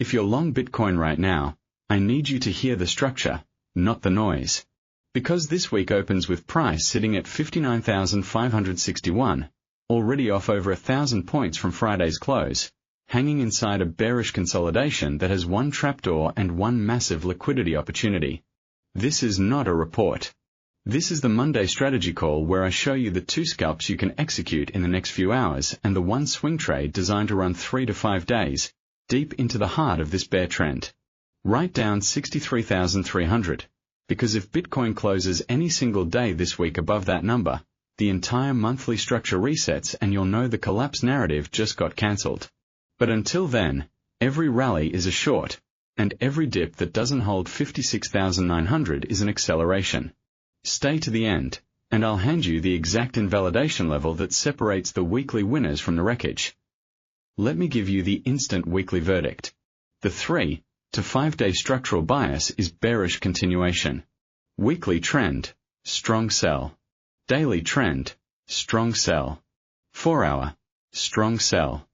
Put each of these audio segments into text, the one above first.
If you're long Bitcoin right now, I need you to hear the structure, not the noise. Because this week opens with price sitting at 59,561, already off over 1,000 points from Friday's close, hanging inside a bearish consolidation that has one trapdoor and one massive liquidity opportunity. This is not a report. This is the Monday strategy call where I show you the 2 scalps you can execute in the next few hours and the 1 swing trade designed to run 3 to 5 days, deep into the heart of this bear trend. Write down 63,300, because if Bitcoin closes any single day this week above that number, the entire monthly structure resets and you'll know the collapse narrative just got cancelled. But until then, every rally is a short, and every dip that doesn't hold 56,900 is an acceleration. Stay to the end, and I'll hand you the exact invalidation level that separates the weekly winners from the wreckage. Let me give you the instant weekly verdict. The 3 to 5 day structural bias is bearish continuation. Weekly trend, strong sell. Daily trend, strong sell. 4-hour, strong sell.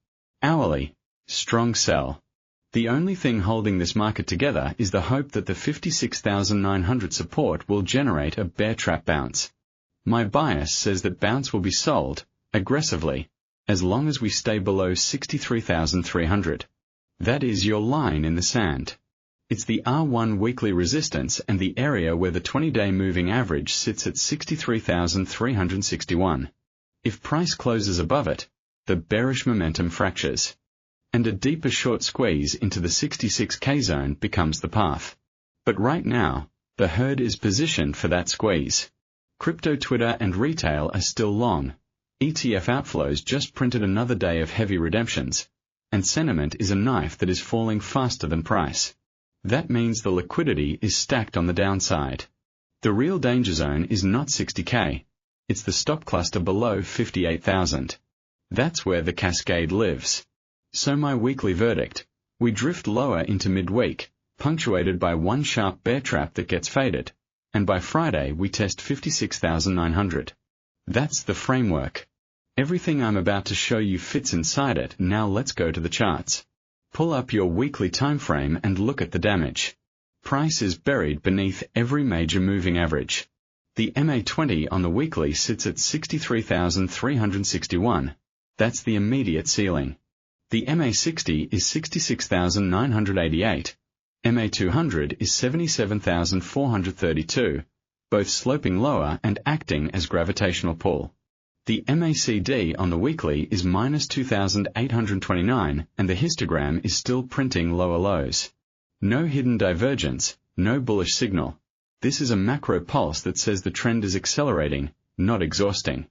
Hourly, strong sell. The only thing holding this market together is the hope that the 56,900 support will generate a bear trap bounce. My bias says that bounce will be sold, aggressively, as long as we stay below 63,300. That is your line in the sand. It's the R1 weekly resistance and the area where the 20-day moving average sits at 63,361. If price closes above it, the bearish momentum fractures, and a deeper short squeeze into the 66K zone becomes the path. But right now, the herd is positioned for that squeeze. Crypto Twitter and retail are still long. ETF outflows just printed another day of heavy redemptions, and sentiment is a knife that is falling faster than price. That means the liquidity is stacked on the downside. The real danger zone is not 60K. It's the stop cluster below 58,000. That's where the cascade lives. So my weekly verdict, we drift lower into midweek, punctuated by one sharp bear trap that gets faded, and by Friday we test 56,900. That's the framework. Everything I'm about to show you fits inside it. Now let's go to the charts. Pull up your weekly time frame and look at the damage. Price is buried beneath every major moving average. The MA20 on the weekly sits at 63,361. That's the immediate ceiling. The MA60 is 66,988. MA200 is 77,432, both sloping lower and acting as gravitational pull. The MACD on the weekly is minus 2,829 and the histogram is still printing lower lows. No hidden divergence, no bullish signal. This is a macro pulse that says the trend is accelerating, not exhausting.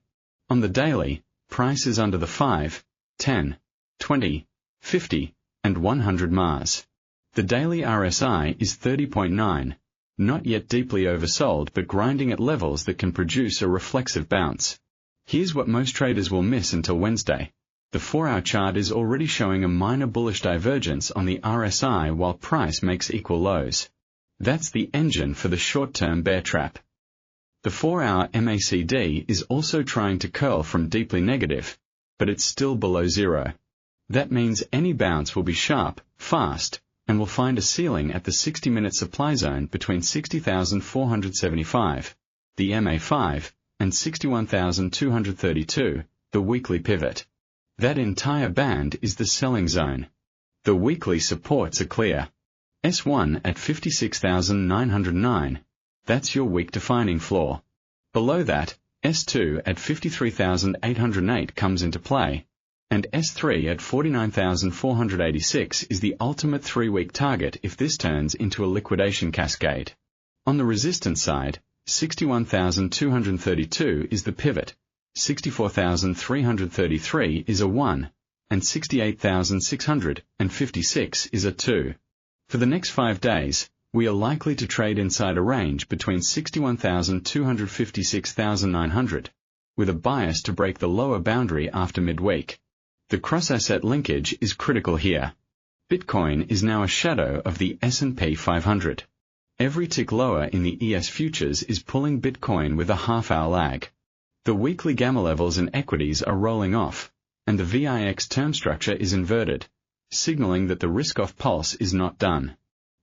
On the daily, price is under the 5, 10, 20, 50, and 100 MAs. The daily RSI is 30.9, not yet deeply oversold but grinding at levels that can produce a reflexive bounce. Here's what most traders will miss until Wednesday. The 4-hour chart is already showing a minor bullish divergence on the RSI while price makes equal lows. That's the engine for the short-term bear trap. The 4-hour MACD is also trying to curl from deeply negative, but it's still below zero. That means any bounce will be sharp, fast, and will find a ceiling at the 60-minute supply zone between 60,475, the MA5, and 61,232, the weekly pivot. That entire band is the selling zone. The weekly supports are clear. S1 at 56,909, that's your week-defining floor. Below that, S2 at 53,808 comes into play, and S3 at 49,486 is the ultimate 3-week target if this turns into a liquidation cascade. On the resistance side, 61,232 is the pivot, 64,333 is a 1, and 68,656 is a 2. For the next 5 days, we are likely to trade inside a range between 61,200 to 56,900, with a bias to break the lower boundary after midweek. The cross-asset linkage is critical here. Bitcoin is now a shadow of the S&P 500. Every tick lower in the ES futures is pulling Bitcoin with a half-hour lag. The weekly gamma levels in equities are rolling off, and the VIX term structure is inverted, signaling that the risk-off pulse is not done.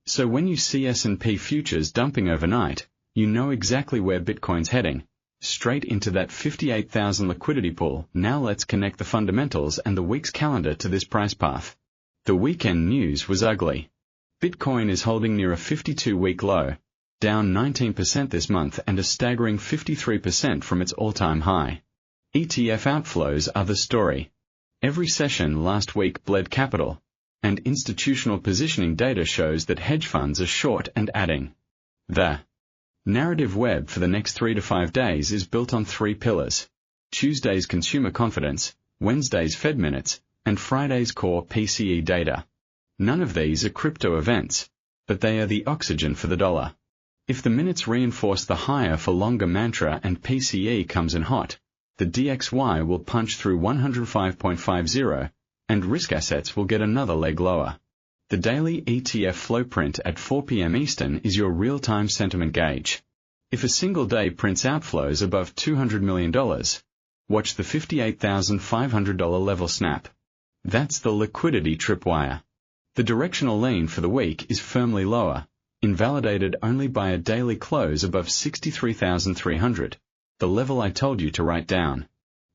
So when you see S&P futures dumping overnight, you know exactly where Bitcoin's heading, straight into that 58,000 liquidity pool. Now let's connect the fundamentals and the week's calendar to this price path. The weekend news was ugly. Bitcoin is holding near a 52-week low, down 19% this month and a staggering 53% from its all-time high. ETF outflows are the story. Every session last week bled capital, and institutional positioning data shows that hedge funds are short and adding. The narrative web for the next 3 to 5 days is built on 3 pillars: Tuesday's consumer confidence, Wednesday's Fed minutes, and Friday's core PCE data. None of these are crypto events, but they are the oxygen for the dollar. If the minutes reinforce the higher for longer mantra and PCE comes in hot, the DXY will punch through 105.50, and risk assets will get another leg lower. The daily ETF flow print at 4 p.m. Eastern is your real-time sentiment gauge. If a single day prints outflows above $200 million, watch the $58,500 level snap. That's the liquidity tripwire. The directional lean for the week is firmly lower, invalidated only by a daily close above 63,300, the level I told you to write down.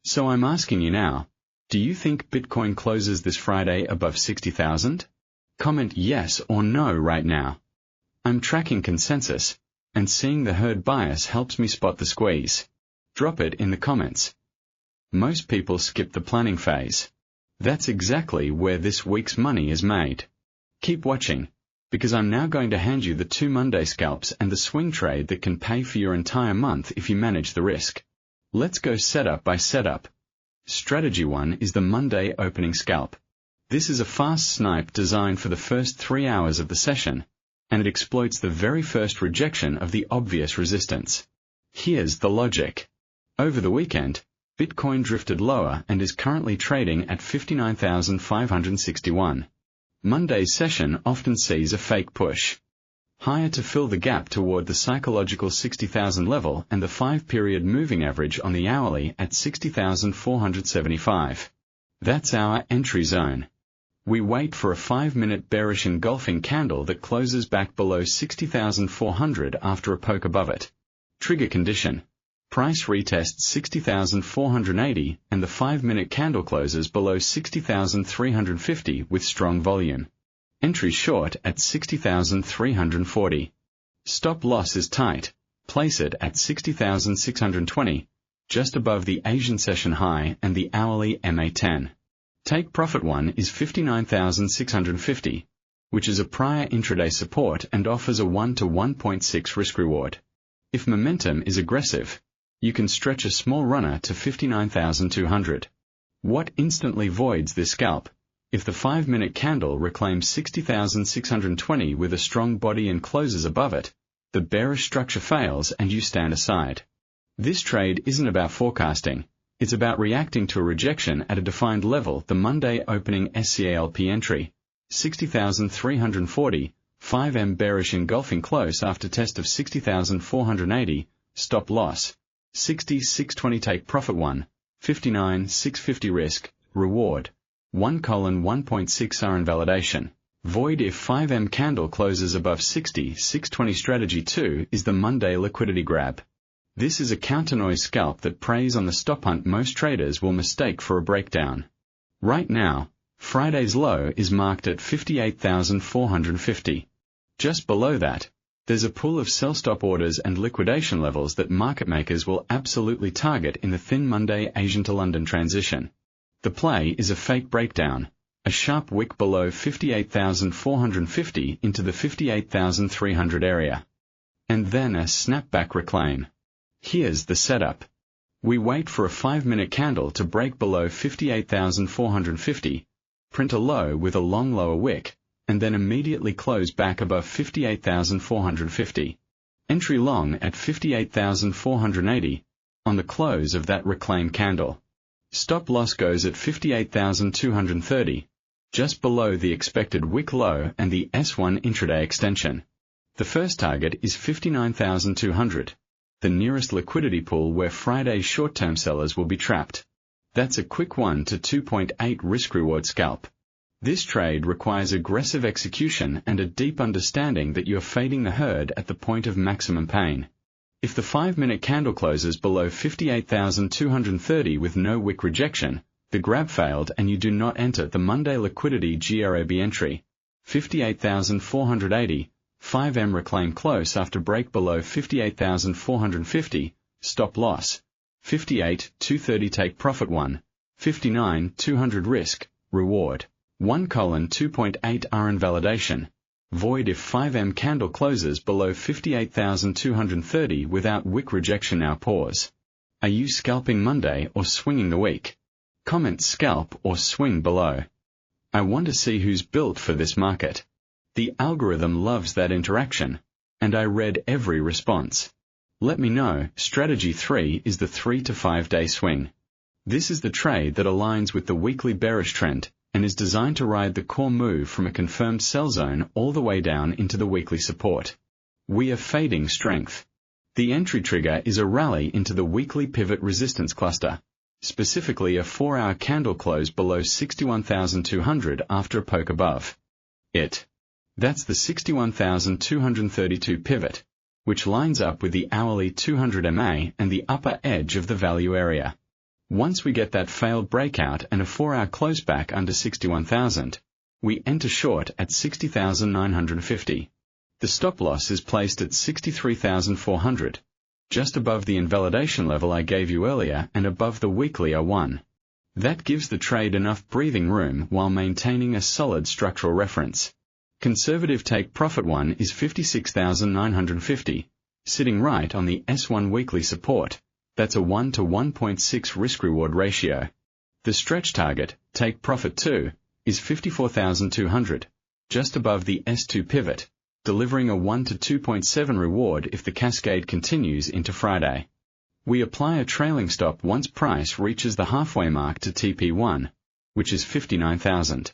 So I'm asking you now, do you think Bitcoin closes this Friday above 60,000? Comment yes or no right now. I'm tracking consensus, and seeing the herd bias helps me spot the squeeze. Drop it in the comments. Most people skip the planning phase. That's exactly where this week's money is made. Keep watching, because I'm now going to hand you the 2 Monday scalps and the swing trade that can pay for your entire month if you manage the risk. Let's go setup by setup. Strategy 1 is the Monday opening scalp. This is a fast snipe designed for the first 3 hours of the session, and it exploits the very first rejection of the obvious resistance. Here's the logic. Over the weekend, Bitcoin drifted lower and is currently trading at 59,561. Monday's session often sees a fake push higher to fill the gap toward the psychological 60,000 level and the 5-period moving average on the hourly at 60,475. That's our entry zone. We wait for a 5-minute bearish engulfing candle that closes back below 60,400 after a poke above it. Trigger condition: price retests 60,480 and the 5-minute candle closes below 60,350 with strong volume. Entry short at 60,340. Stop loss is tight. Place it at 60,620, just above the Asian session high and the hourly MA10. Take profit 1 is 59,650, which is a prior intraday support and offers a 1 to 1.6 risk reward. If momentum is aggressive, you can stretch a small runner to 59,200. What instantly voids this scalp? If the 5-minute candle reclaims 60,620 with a strong body and closes above it, the bearish structure fails and you stand aside. This trade isn't about forecasting. It's about reacting to a rejection at a defined level. The Monday opening SCALP entry, 60,340, 5M bearish engulfing close after test of 60,480, stop loss, 60,620. Take profit 1, 59,650 risk, reward, 1:1.6 R invalidation. Void if 5M candle closes above 60,620. Strategy 2 is the Monday liquidity grab. This is a counternoise scalp that preys on the stop hunt most traders will mistake for a breakdown. Right now, Friday's low is marked at 58,450. Just below that, there's a pool of sell stop orders and liquidation levels that market makers will absolutely target in the thin Monday Asian to London transition. The play is a fake breakdown, a sharp wick below 58,450 into the 58,300 area, and then a snapback reclaim. Here's the setup. We wait for a 5-minute candle to break below 58,450, print a low with a long lower wick, and then immediately close back above 58,450. Entry long at 58,480, on the close of that reclaim candle. Stop loss goes at 58,230, just below the expected wick low and the S1 intraday extension. The first target is 59,200. The nearest liquidity pool where Friday's short-term sellers will be trapped. That's a quick 1 to 2.8 risk-reward scalp. This trade requires aggressive execution and a deep understanding that you're fading the herd at the point of maximum pain. If the 5-minute candle closes below 58,230 with no wick rejection, the grab failed and you do not enter the Monday liquidity GRAB entry. 58,480, 5M reclaim close after break below 58,450, stop loss. 58,230 take profit 1. 59,200 risk, reward. 1:2.8 are invalidation. Void if 5M candle closes below 58,230 without wick rejection. Now pause. Are you scalping Monday or swinging the week? Comment scalp or swing below. I want to see who's built for this market. The algorithm loves that interaction, and I read every response. Let me know. Strategy 3 is the 3 to 5 day swing. This is the trade that aligns with the weekly bearish trend and is designed to ride the core move from a confirmed sell zone all the way down into the weekly support. We are fading strength. The entry trigger is a rally into the weekly pivot resistance cluster, specifically a 4-hour candle close below 61,200 after a poke above it. That's the 61,232 pivot, which lines up with the hourly 200 MA and the upper edge of the value area. Once we get that failed breakout and a 4-hour close back under 61,000, we enter short at 60,950. The stop loss is placed at 63,400, just above the invalidation level I gave you earlier and above the weekly R1. That gives the trade enough breathing room while maintaining a solid structural reference. Conservative take profit 1 is 56,950, sitting right on the S1 weekly support. That's a 1 to 1.6 risk-reward ratio. The stretch target, take profit 2, is 54,200, just above the S2 pivot, delivering a 1 to 2.7 reward if the cascade continues into Friday. We apply a trailing stop once price reaches the halfway mark to TP1, which is 59,000.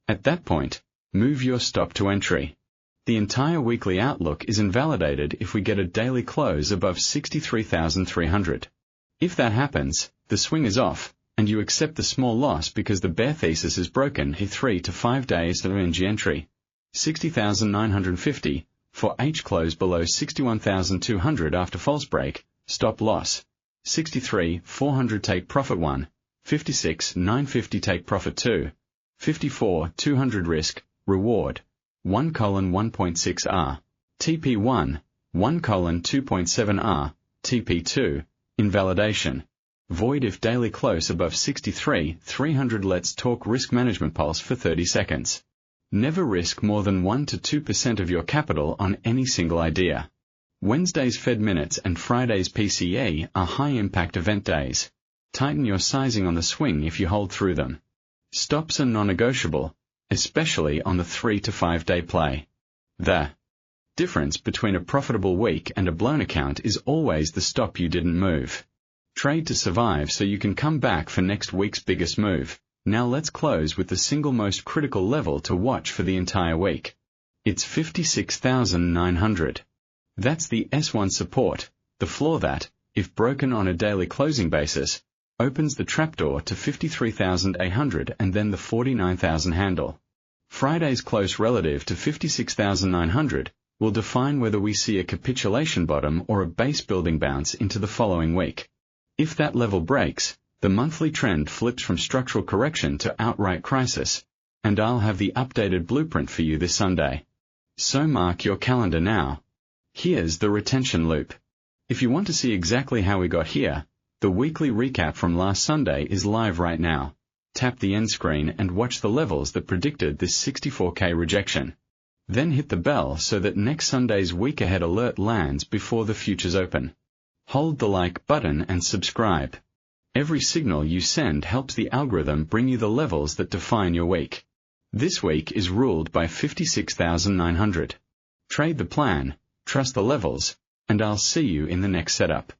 At that point, move your stop to entry. The entire weekly outlook is invalidated if we get a daily close above 63,300. If that happens, the swing is off, and you accept the small loss because the bear thesis is broken. 3 to 5 days to NG entry. 60,950, for H close below 61,200 after false break, stop loss. 63,400 take profit 1, 56,950 take profit 2, 54,200 risk, reward. 1:1.6 R, TP1, 1:2.7 R, TP2, invalidation. Void if daily close above 63,300. Let's talk risk management pulse for 30 seconds. Never risk more than 1 to 2% of your capital on any single idea. Wednesday's Fed minutes and Friday's PCE are high-impact event days. Tighten your sizing on the swing if you hold through them. Stops are non-negotiable, especially on the 3 to 5 day play. The difference between a profitable week and a blown account is always the stop you didn't move. Trade to survive so you can come back for next week's biggest move. Now let's close with the single most critical level to watch for the entire week. It's 56,900. That's the S1 support, the floor that, if broken on a daily closing basis, opens the trapdoor to 53,800 and then the 49,000 handle. Friday's close relative to 56,900 will define whether we see a capitulation bottom or a base building bounce into the following week. If that level breaks, the monthly trend flips from structural correction to outright crisis, and I'll have the updated blueprint for you this Sunday. So mark your calendar now. Here's the retention loop. If you want to see exactly how we got here, the weekly recap from last Sunday is live right now. Tap the end screen and watch the levels that predicted this 64K rejection. Then hit the bell so that next Sunday's week ahead alert lands before the futures open. Hold the like button and subscribe. Every signal you send helps the algorithm bring you the levels that define your week. This week is ruled by 56,900. Trade the plan, trust the levels, and I'll see you in the next setup.